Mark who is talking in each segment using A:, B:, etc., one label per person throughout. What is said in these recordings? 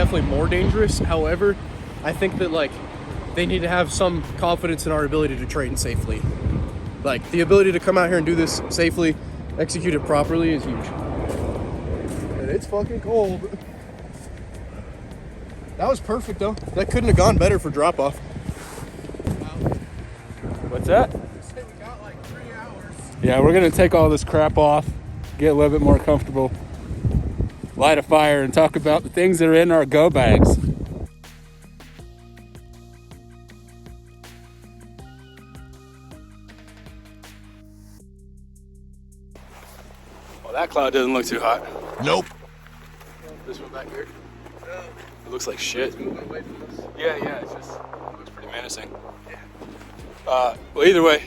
A: definitely more dangerous. However, I think that like they need to have some confidence in our ability to train safely. Like the ability to come out here and do this safely, execute it properly is huge. And it's fucking cold. That was perfect though. That couldn't have gone better for drop off.
B: What's that?
A: We got like 3 hours.
B: Yeah, we're gonna take all this crap off, get a little bit more comfortable, light a fire, and talk about the things that are in our go bags. Well, that cloud doesn't look too hot.
A: Nope.
B: This one back here? It looks like shit. Yeah, it looks pretty menacing. Well, either way,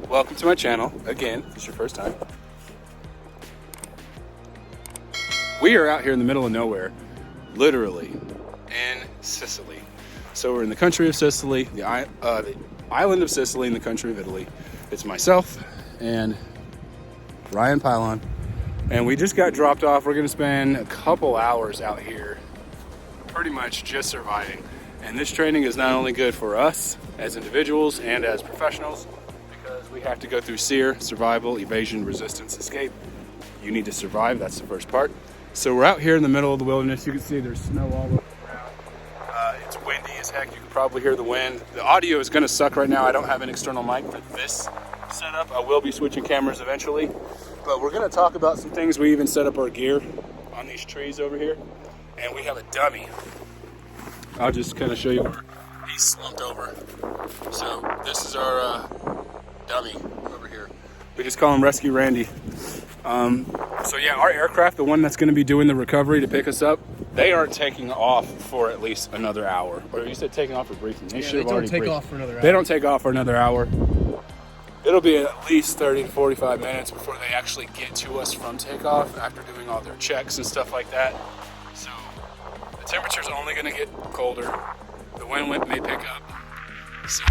B: welcome to my channel. Again, if it's your first time. We are out here in the middle of nowhere, literally, in Sicily. So we're in the country of Sicily, the island of Sicily in the country of Italy. It's myself and Ryan Pylon. And we just got dropped off. We're gonna spend a couple hours out here pretty much just surviving. And this training is not only good for us as individuals and as professionals, because we have to go through SEER, survival, evasion, resistance, escape. You need to survive, that's the first part. So we're out here in the middle of the wilderness. You can see there's snow all over the ground. It's windy as heck. You can probably hear the wind. The audio is gonna suck right now. I don't have an external mic for this setup. I will be switching cameras eventually. But we're gonna talk about some things. We even set up our gear on these trees over here. And we have a dummy. I'll just kind of show you where he's slumped over. So this is our dummy over here. We just call him Rescue Randy. So yeah, our aircraft, the one that's gonna be doing the recovery to pick us up, they aren't taking off for at least another hour. Or you said taking off for briefing. They should have already
A: take off for another hour.
B: They don't take off for another hour. It'll be at least 30 to 45 minutes before they actually get to us from takeoff after doing all their checks and stuff like that. So the temperature's only gonna get colder. The wind may pick up. So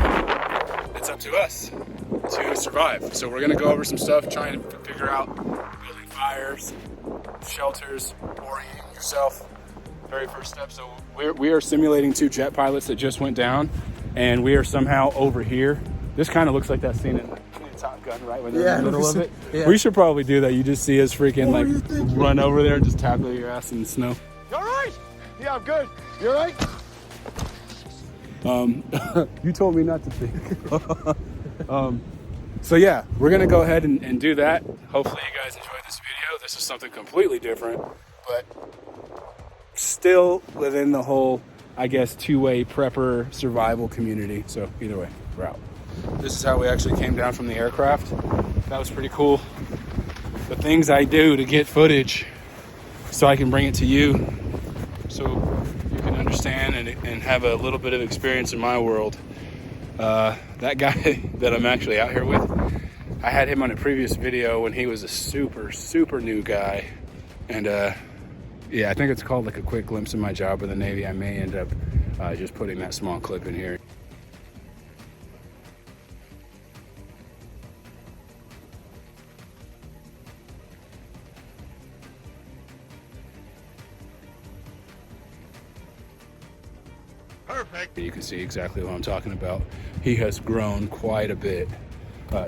B: it's up to us to survive. So we're gonna go over some stuff, trying to figure out building fires, shelters, orienting yourself. Very first step. So we are simulating 2 jet pilots that just went down, and we are somehow over here. This kind of looks like that scene in Top Gun, right? When they're in the middle of it. Yeah. We should probably do that. You just see us freaking like run over there and just tackle your ass in the snow.
A: You all right? Yeah, I'm good. You all right?
B: You told me not to think. So yeah, we're gonna go ahead and do that. Hopefully you guys enjoyed this video. This is something completely different, but still within the whole, I guess, two-way prepper survival community. So either way, we're out. This is how we actually came down from the aircraft. That was pretty cool. The things I do to get footage so I can bring it to you so you can understand and have a little bit of experience in my world. That guy that I'm actually out here with, I had him on a previous video when he was a super new guy. And yeah, I think it's called like a quick glimpse of my job with the Navy. I may end up just putting that small clip in here.
A: Perfect.
B: You can see exactly what I'm talking about. He has grown quite a bit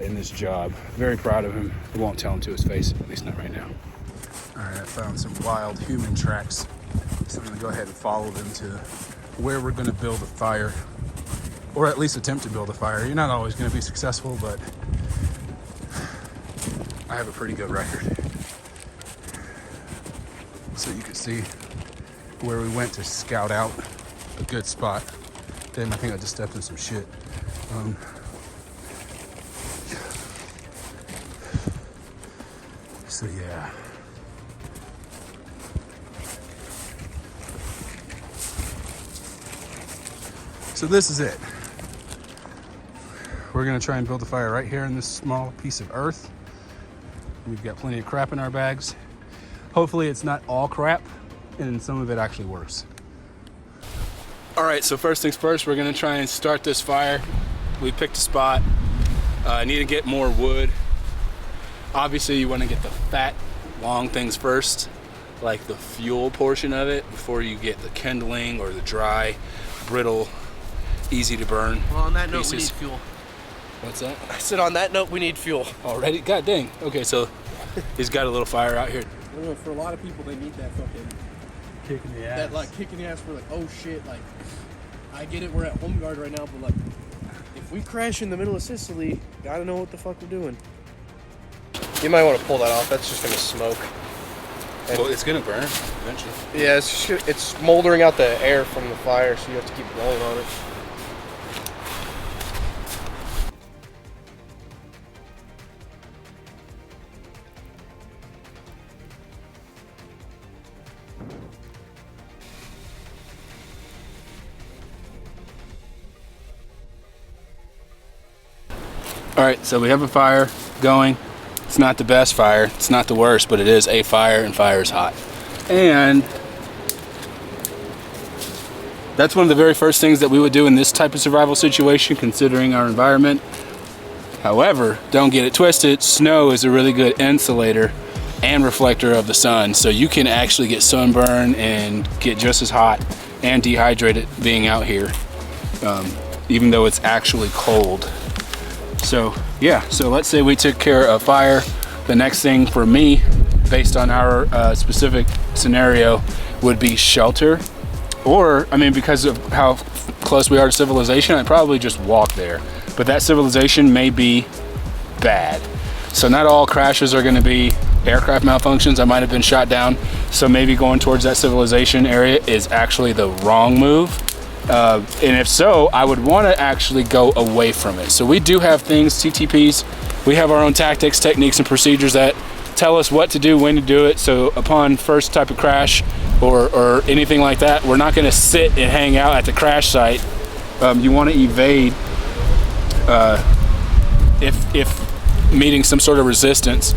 B: in this job. Very proud of him. I won't tell him to his face, at least not right now. All right, I found some wild human tracks. So I'm gonna go ahead and follow them to where we're gonna build a fire, or at least attempt to build a fire. You're not always gonna be successful, but I have a pretty good record. So you can see where we went to scout out a good spot. Damn, I think I just stepped in some shit. So yeah. So this is it. We're gonna try and build a fire right here in this small piece of earth. We've got plenty of crap in our bags. Hopefully it's not all crap and some of it actually works. All right, so first things first, we're gonna try and start this fire. We picked a spot. I need to get more wood. Obviously you wanna get the fat, long things first. like the fuel portion of it before you get the kindling or the dry, brittle, easy to burn.
A: Well, on that note,
B: pieces.
A: we need fuel.
B: What's that?
A: I said on that note, we need fuel.
B: Already? God dang. Okay, so he's got a little fire out here.
A: I don't know, for a lot of people, they need that fucking
B: Kick in the ass.
A: that like kick in the ass for like, oh shit, like I get it, we're at home guard right now, but like if we crash in the middle of Sicily, gotta know what the fuck we're doing. You might want to pull that off. That's just gonna smoke.
B: Well, it's gonna burn eventually.
A: Yeah, it's smoldering out the air from the fire, so you have to keep blowing on it.
B: All right, so we have a fire going. It's not the best fire, it's not the worst, but it is a fire, and fire is hot. And that's one of the very first things that we would do in this type of survival situation, considering our environment. However, don't get it twisted, snow is a really good insulator and reflector of the sun, so you can actually get sunburn and get just as hot and dehydrated being out here, even though it's actually cold. So yeah, so let's say we took care of fire. The next thing for me, based on our specific scenario, would be shelter. Or, I mean, because of how close we are to civilization, I'd probably just walk there. But that civilization may be bad. So not all crashes are gonna be aircraft malfunctions. I might have been shot down. So maybe going towards that civilization area is actually the wrong move. And if so, I would want to actually go away from it. So we do have things, TTPs, we have our own tactics, techniques, and procedures that tell us what to do, when to do it. So upon first type of crash or anything like that, we're not going to sit and hang out at the crash site. You want to evade if meeting some sort of resistance.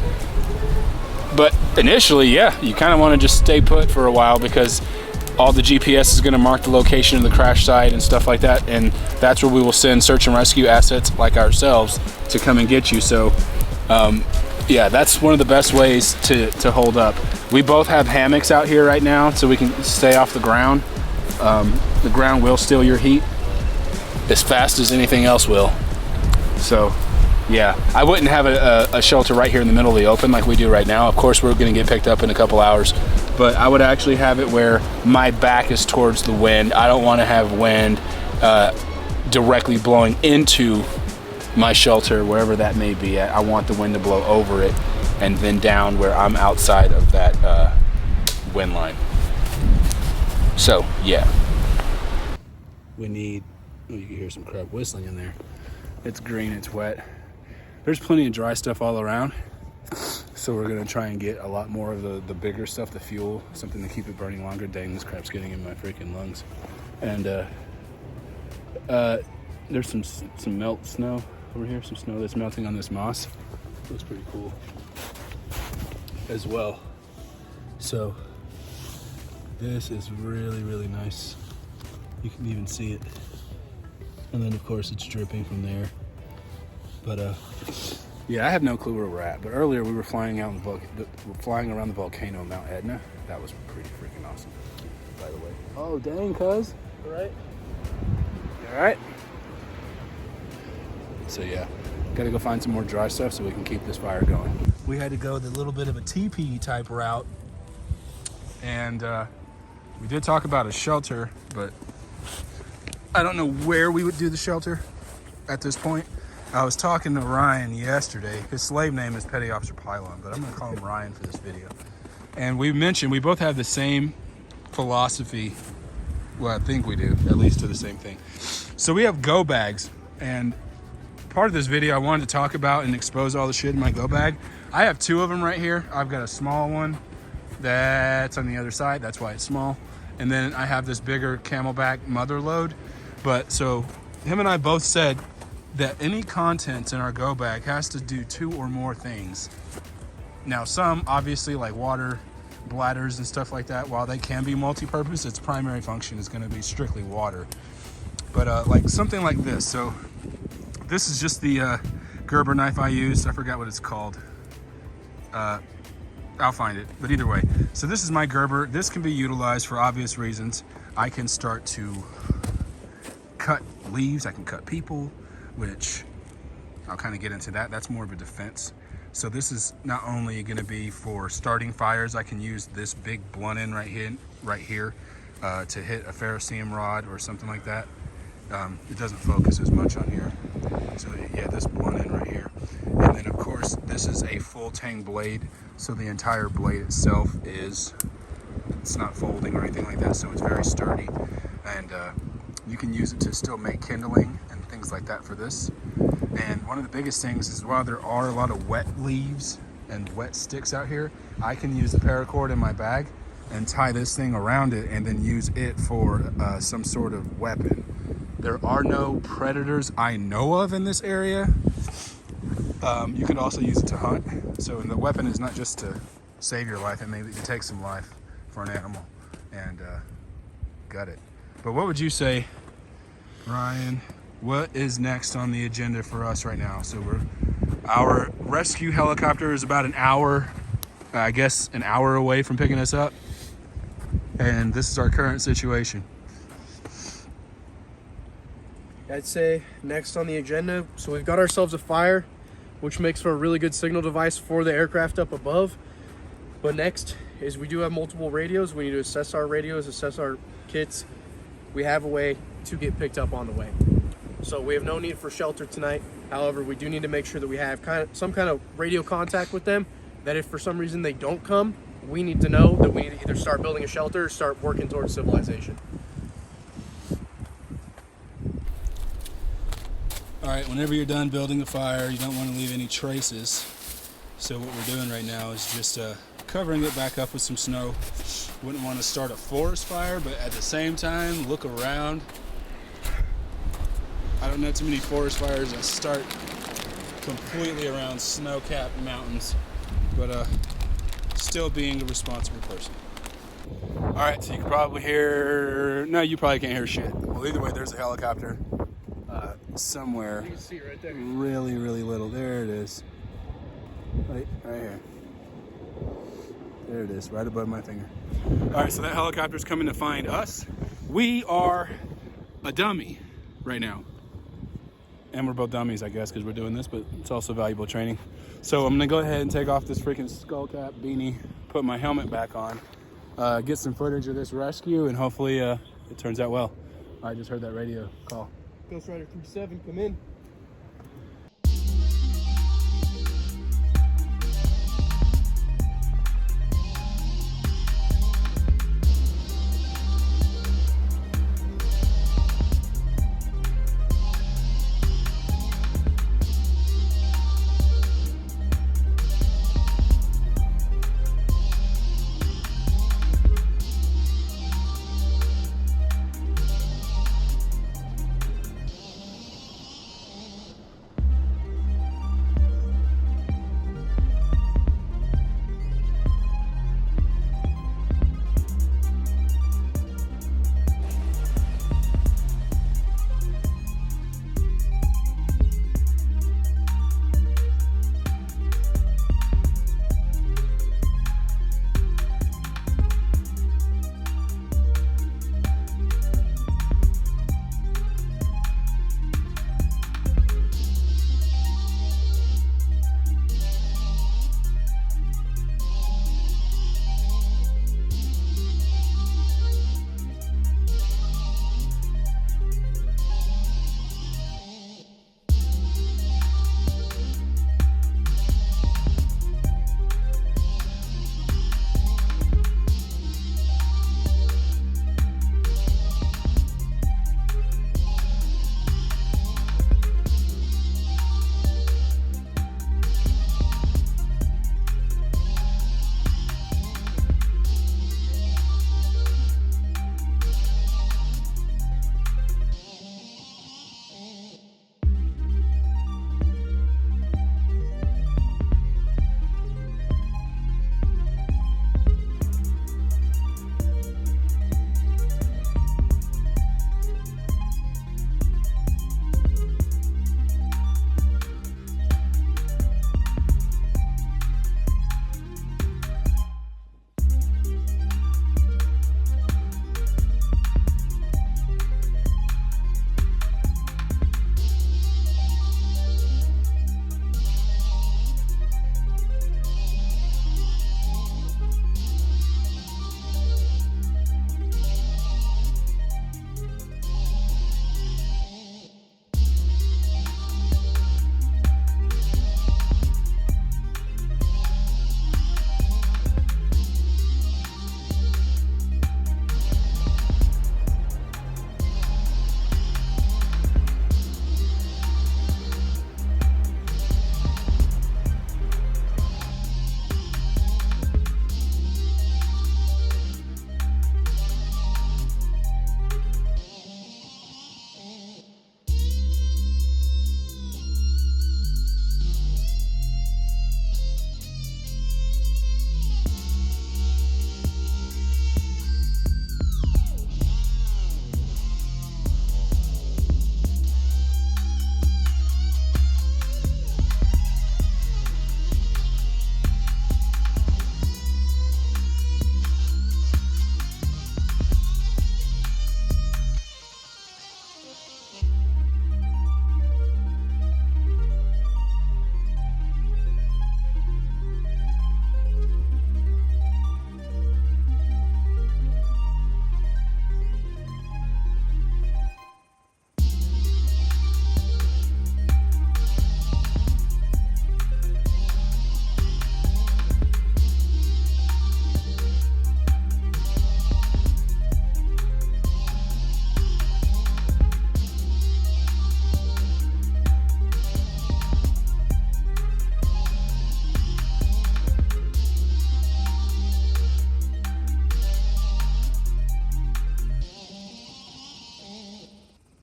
B: But initially, yeah, you kind of want to just stay put for a while, because all the GPS is going to mark the location of the crash site and stuff like that, and that's where we will send search and rescue assets like ourselves to come and get you. So yeah, that's one of the best ways to hold up. We both have hammocks out here right now, so we can stay off the ground. The ground will steal your heat as fast as anything else will. So yeah, I wouldn't have a shelter right here in the middle of the open like we do right now. Of course, we're going to get picked up in a couple hours, but I would actually have it where my back is towards the wind. I don't want to have wind directly blowing into my shelter, wherever that may be at. I want the wind to blow over it and then down where I'm outside of that wind line. So yeah, we need, oh, you can hear some crab whistling in there. It's green, it's wet. There's plenty of dry stuff all around, so we're gonna try and get a lot more of the bigger stuff, the fuel, something to keep it burning longer. Dang, this crap's getting in my freaking lungs. And there's some melt snow over here, some snow that's melting on this moss. Looks pretty cool as well. So this is really, really nice. You can even see it. And then of course it's dripping from there. But yeah, I have no clue where we're at. But earlier we were flying out in flying around the volcano, Mount Etna. That was pretty freaking awesome, by the way. Oh dang, cuz.
A: All right.
B: You all right? So yeah, gotta go find some more dry stuff so we can keep this fire going. We had to go the little bit of a TP type route, and we did talk about a shelter, but I don't know where we would do the shelter at this point. I was talking to Ryan yesterday. His slave name is Petty Officer Pylon, but I'm gonna call him Ryan for this video. And we mentioned we both have the same philosophy. Well, I think we do, at least to the same thing. So we have go bags, and part of this video I wanted to talk about and expose all the shit in my go bag. I have two of them right here. I've got a small one that's on the other side, that's why it's small. And then I have this bigger Camelback mother load. But so him and I both said that any contents in our go bag has to do two or more things. Now some, obviously, like water, bladders and stuff like that, while they can be multi-purpose, its primary function is going to be strictly water. But like something like this. So this is just the Gerber knife I used. I forgot what it's called. I'll find it. But either way, so this is my Gerber. This can be utilized for obvious reasons. I can start to cut leaves. I can cut people, which I'll kind of get into that. That's more of a defense. So this is not only going to be for starting fires. I can use this big blunt end right here to hit a ferrocerium rod or something like that. It doesn't focus as much on here. So yeah, this blunt end right here. And then of course, this is a full tang blade. So the entire blade itself it's not folding or anything like that. So it's very sturdy. And you can use it to still make kindling and things like that for this. And one of the biggest things is while there are a lot of wet leaves and wet sticks out here, I can use the paracord in my bag and tie this thing around it and then use it for some sort of weapon. There are no predators I know of in this area. You could also use it to hunt. So the weapon is not just to save your life, it maybe to take some life for an animal and gut it. But what would you say, Ryan? What is next on the agenda for us right now? So our rescue helicopter is about an hour, I guess an hour away from picking us up. And this is our current situation.
A: I'd say next on the agenda, so we've got ourselves a fire, which makes for a really good signal device for the aircraft up above. But next is we do have multiple radios. We need to assess our radios, assess our kits. We have a way to get picked up on the way. So we have no need for shelter tonight. However, we do need to make sure that we have some kind of radio contact with them, that if for some reason they don't come, we need to know that we need to either start building a shelter or start working towards civilization.
B: All right, whenever you're done building the fire, you don't want to leave any traces. So what we're doing right now is just covering it back up with some snow. Wouldn't want to start a forest fire, but at the same time, look around. I don't know too many forest fires that start completely around snow-capped mountains, but still being a responsible person. All right, so you can probably hear, no, you probably can't hear shit. Well, either way, there's a helicopter somewhere.
A: You can see it right there.
B: Really, really little. There it is. Right here. There it is, right above my finger. All right, so that helicopter's coming to find us. We are a dummy right now. And we're both dummies, I guess, because we're doing this, but it's also valuable training. So I'm gonna go ahead and take off this freaking skull cap beanie, put my helmet back on, get some footage of this rescue, and hopefully it turns out well. I just heard that radio call.
A: Ghost Rider 37, come in.